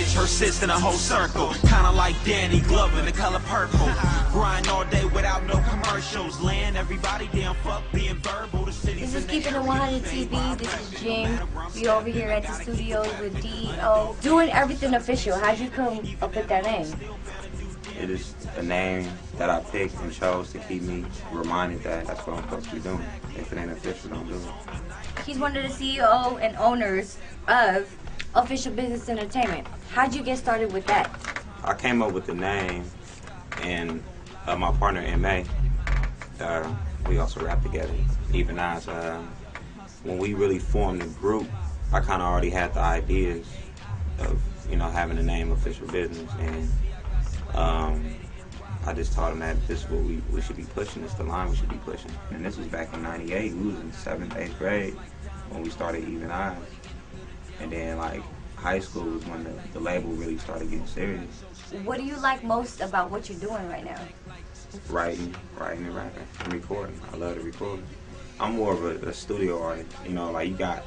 bitch, her sis in a whole circle. Kinda like Danny Glover in the color purple. Grind all day without no commercials. Land everybody damn fuck being verbal. The city's This is KeepN It 100 TV. This is Jing. We over here at the studios with D.E.O. doing everything official. How'd you come up with that name? It is a name that I picked and chose to keep me reminded that that's what I'm supposed to be doing. If it ain't official, don't do it. He's one of the CEO and owners of Official Business Entertainment. How'd you get started with that? I came up with the name, and my partner M.A., we also rap together. EVENODDS. When we really formed the group, I kind of already had the ideas of, you know, having the name Official Business, and I just taught him that this is what we should be pushing, this is the line we should be pushing. And this was back in '98, we was in 7th, 8th grade when we started EVENODDS. And then like high school was when the label really started getting serious. What do you like most about what you're doing right now? Writing and rapping and recording. I love to record. I'm more of a studio artist, you know, like you got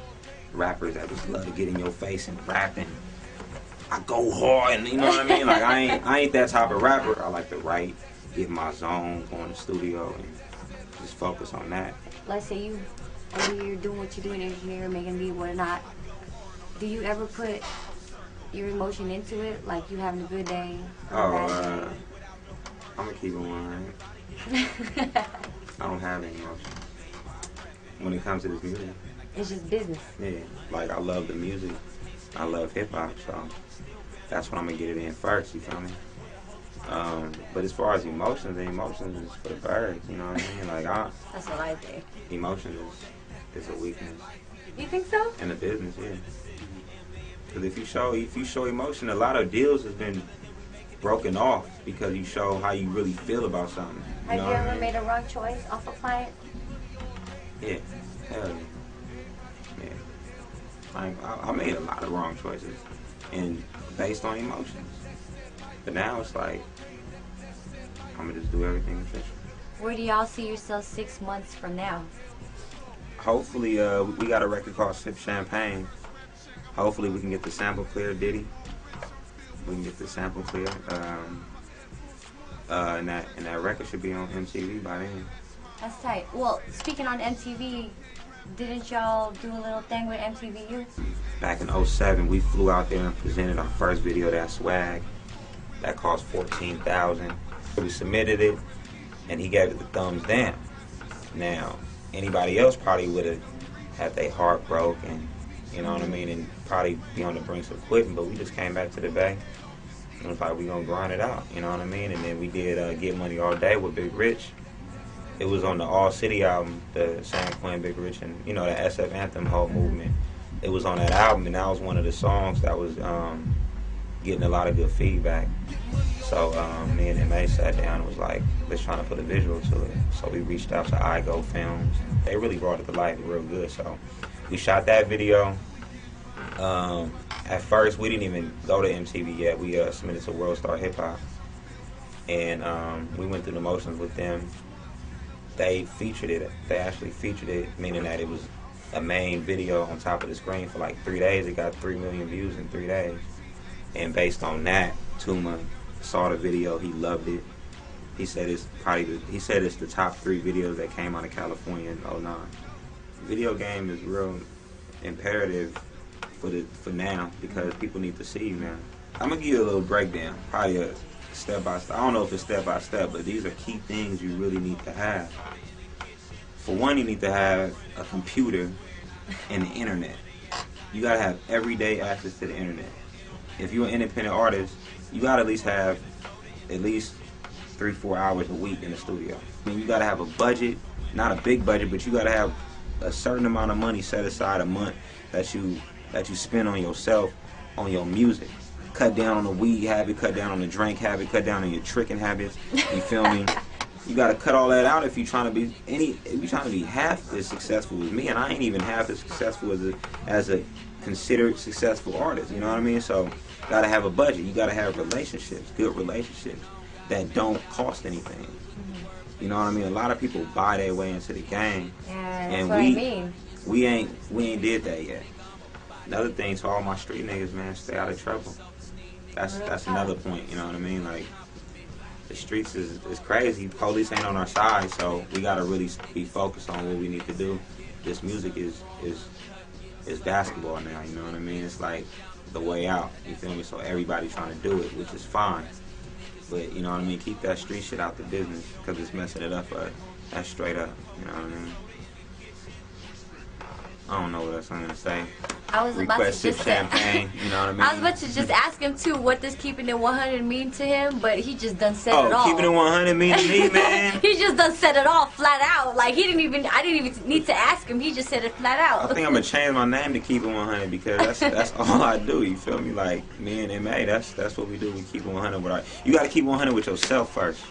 rappers that just love to get in your face and rap, and I go hard, and you know what I mean? Like I ain't that type of rapper. I like to write, get in my zone, go in the studio, and just focus on that. Let's say you over here doing what you're doing in here, making a beat, whatnot. Do you ever put your emotion into it, like you having a good day? I'm gonna keep it 100. I don't have any emotion when it comes to this music. It's just business. Yeah, like I love the music. I love hip hop, so that's when I'm gonna get it in first. You feel me? But as far as emotions, the emotions is for the birds. You know what I mean? Like that's what I think. Emotions is a weakness. You think so? In the business, yeah. Because if you show emotion, a lot of deals has been broken off because you show how you really feel about something. Have you ever made a wrong choice off a client? Yeah, hell yeah. I made a lot of wrong choices, and based on emotions. But now it's like I'm gonna just do everything official. Where do y'all see yourself 6 months from now? Hopefully, we got a record called Sip Champagne. Hopefully we can get the sample clear, Diddy. We can get the sample clear. And that record should be on MTV by then. That's tight. Well, speaking on MTV, didn't y'all do a little thing with MTV Youth? Back in '07, we flew out there and presented our first video, that Swag. That cost $14,000. We submitted it, and he gave it the thumbs down. Now, anybody else probably would have had their heart broke, and you know what I mean, and probably be on the brink of quitting, but we just came back to the Bay and was like, we gonna grind it out, you know what I mean? And then we did Get Money All Day with Big Rich. It was on the All City album, the San Quentin, Big Rich, and you know, the SF Anthem whole movement. It was on that album, and that was one of the songs that was getting a lot of good feedback. So me and M.A. sat down and was like, let's try to put a visual to it. So we reached out to D.E.O Films. They really brought it to life real good. So we shot that video. At first, we didn't even go to MTV yet. We submitted to World Star Hip Hop. And we went through the motions with them. They featured it. They actually featured it, meaning that it was a main video on top of the screen for like 3 days. It got 3 million views in 3 days. And based on that, Tuma saw the video. He loved it. He said it's the top 3 videos that came out of California in '09. Video game is real imperative for now because people need to see you now. I'm gonna give you a little breakdown, probably a step by step. I don't know if it's step by step, but these are key things you really need to have. For one, you need to have a computer and the internet. You gotta have everyday access to the internet. If you're an independent artist, you gotta at least have 3-4 hours a week in the studio. I mean, you gotta have a budget, not a big budget, but you gotta have a certain amount of money set aside a month that you spend on yourself, on your music. Cut down on the weed habit, cut down on the drink habit, cut down on your tricking habits. You feel me? You gotta cut all that out if you're trying to be half as successful as me, and I ain't even half as successful as a considered successful artist. You know what I mean? So, you gotta have a budget. You gotta have relationships, good relationships that don't cost anything. You know what I mean? A lot of people buy their way into the game, and we ain't did that yet. Another thing to all my street niggas, man, stay out of trouble. That's another point. You know what I mean? Like the streets is crazy. Police ain't on our side, so we gotta really be focused on what we need to do. This music is basketball now. You know what I mean? It's like the way out. You feel me? So everybody's trying to do it, which is fine. But you know what I mean? Keep that street shit out the business because it's messing it up for us. That's straight up. You know what I mean? I don't know what else I'm gonna say. I was about to Request sip just champagne. You know what I mean? I was about to just ask him too, what does keeping it 100 mean to him? But he just done said it all. Keeping it 100 mean to me, man. He just done said it all flat out. Like I didn't even need to ask him. He just said it flat out. I think I'm gonna change my name to Keep It 100 because that's all I do. You feel me? Like me and MA, that's what we do. We keep it 100 with our. You gotta keep 100 with yourself first.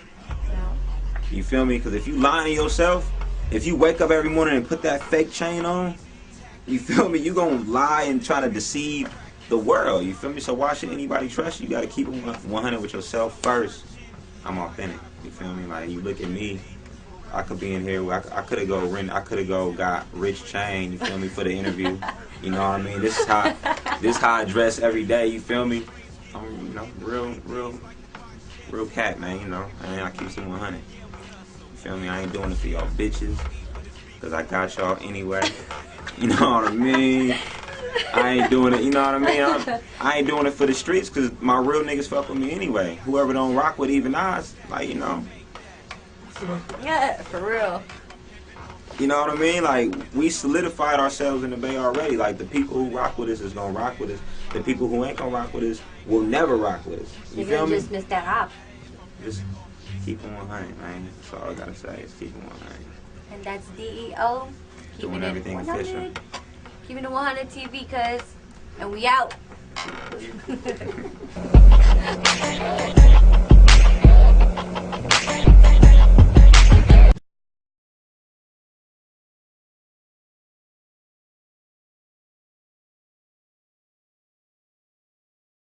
You feel me? Because if you lying to yourself, if you wake up every morning and put that fake chain on, you feel me? You gonna lie and try to deceive the world. You feel me? So why should anybody trust you? You gotta keep it 100 with yourself first. I'm authentic. You feel me? Like you look at me, I could be in here. I could have got rich chain. You feel me? For the interview. You know what I mean? This is how I dress every day. You feel me? I'm real cat, man. You know, and I keep it 100. You feel me? I ain't doing it for y'all bitches, cause I got y'all anyway. You know what I mean? I ain't doing it, you know what I mean? I ain't doing it for the streets because my real niggas fuck with me anyway. Whoever don't rock with EVENODDS, like, you know. Yeah, for real. You know what I mean? Like, we solidified ourselves in the Bay already. Like, the people who rock with us is going to rock with us. The people who ain't going to rock with us will never rock with us. You feel me? Just missed that up. Just keep it 100, man. That's all I got to say is keep it 100. And that's D.E.O. Doing everything official. Keeping it 100 TV, cuz. And we out.